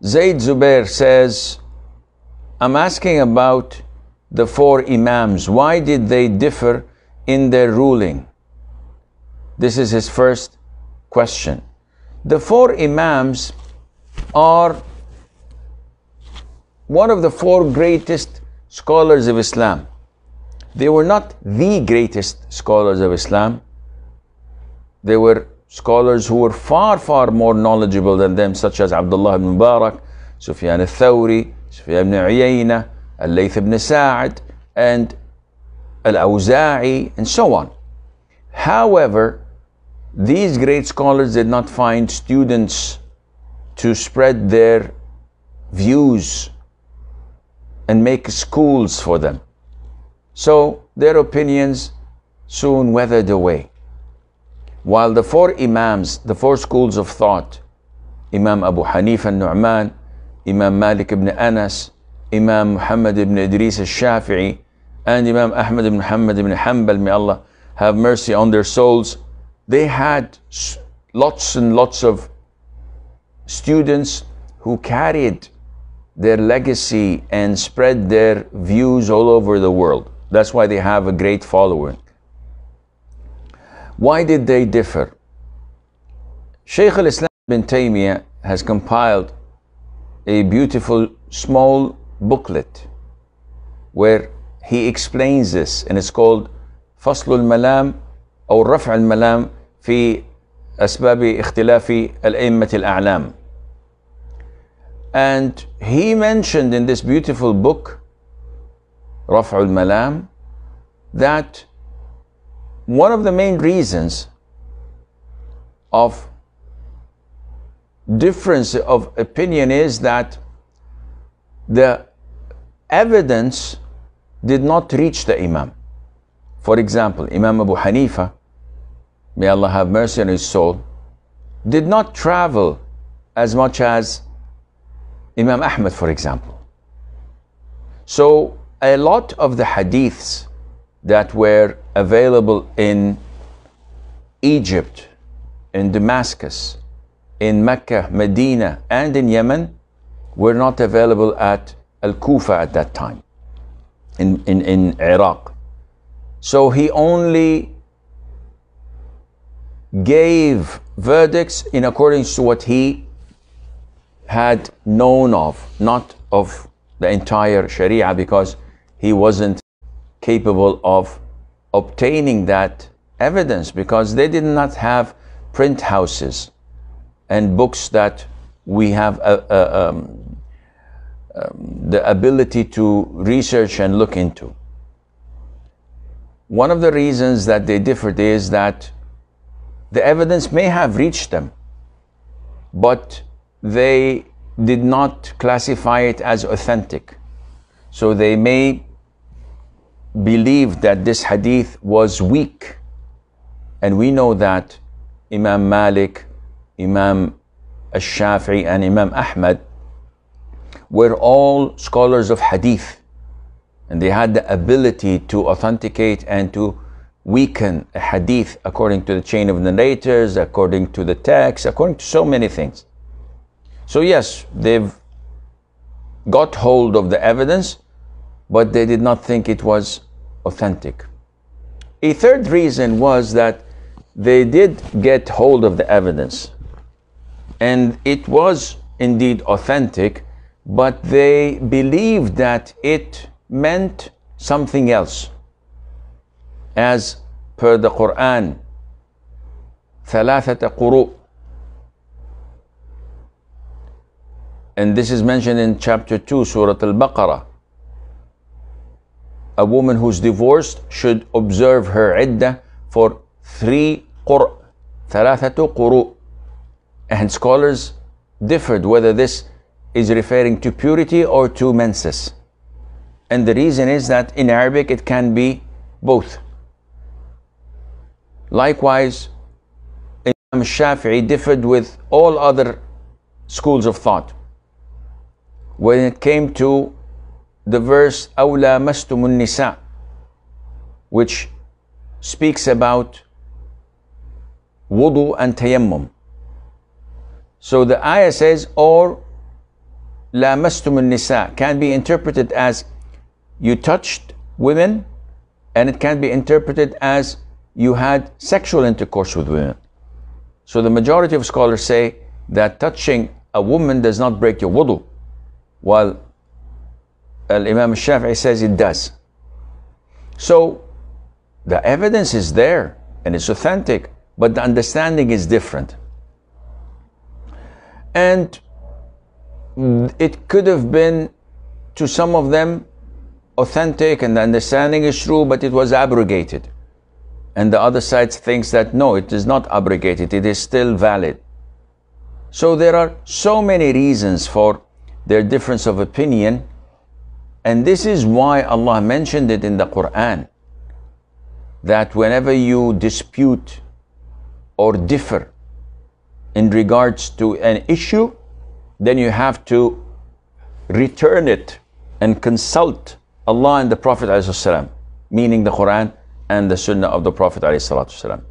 Zayd Zubair says, I'm asking about the four Imams. Why did they differ in their ruling? This is his first question. The four Imams are one of the four greatest scholars of Islam. They were not the greatest scholars of Islam. They were scholars who were far, far more knowledgeable than them, such as Abdullah ibn Mubarak, Sufyan al-Thawri, Sufyan ibn Uyayna, al-Layth ibn Sa'ad, and al-Awza'i, and so on. However, these great scholars did not find students to spread their views and make schools for them. So their opinions soon withered away. While the four Imams, the four schools of thought, Imam Abu Hanifa al-Nu'man, Imam Malik ibn Anas, Imam Muhammad ibn Idris al-Shafii, and Imam Ahmad ibn Muhammad ibn Hanbal, may Allah have mercy on their souls, they had lots and lots of students who carried their legacy and spread their views all over the world. That's why they have a great following. Why did they differ? Shaykh al-Islam ibn Taymiyyah has compiled a beautiful small booklet where he explains this, and it's called فصل الملام أو رفع الملام في أسباب اختلاف الأئمة الأعلام. And he mentioned in this beautiful book, رفع الملام, that one of the main reasons of difference of opinion is that the evidence did not reach the Imam. For example, Imam Abu Hanifa, may Allah have mercy on his soul, did not travel as much as Imam Ahmad, for example. So a lot of the hadiths that were available in Egypt, in Damascus, in Mecca, Medina, and in Yemen were not available at Al-Kufa at that time, in Iraq. So he only gave verdicts in accordance to what he had known of, not of the entire Sharia, because he wasn't capable of obtaining that evidence, because they did not have print houses and books that we have the ability to research and look into. One of the reasons that they differed is that the evidence may have reached them, but they did not classify it as authentic. So they may believe that this hadith was weak. And we know that Imam Malik, Imam al-Shafi'i, and Imam Ahmad were all scholars of hadith. And they had the ability to authenticate and to weaken a hadith according to the chain of narrators, according to the text, according to so many things. So yes, they've got hold of the evidence, but they did not think it was authentic. A third reason was that they did get hold of the evidence, and it was indeed authentic, but they believed that it meant something else. As per the Quran, ثلاثة قروء. And this is mentioned in chapter 2, Surah Al-Baqarah. A woman who's divorced should observe her iddah for 3 qur', ثلاثة قروء. And scholars differed whether this is referring to purity or to menses. And the reason is that in Arabic it can be both. Likewise, Imam Shafi'i differed with all other schools of thought when it came to the verse أَوْ لَامَسْتُمُ النِّسَاء, which speaks about wudu and tayammum. So the ayah says, or لامستم النساء can be interpreted as you touched women, and it can be interpreted as you had sexual intercourse with women. So the majority of scholars say that touching a woman does not break your wudu, while Imam Shafii says it does. So the evidence is there and it's authentic, but the understanding is different. And it could have been, to some of them, authentic and the understanding is true, but it was abrogated. And the other side thinks that no, it is not abrogated, it is still valid. So there are so many reasons for their difference of opinion, and this is why Allah mentioned it in the Quran, that whenever you dispute or differ in regards to an issue, then you have to return it and consult Allah and the Prophet ﷺ, meaning the Quran and the Sunnah of the Prophet ﷺ.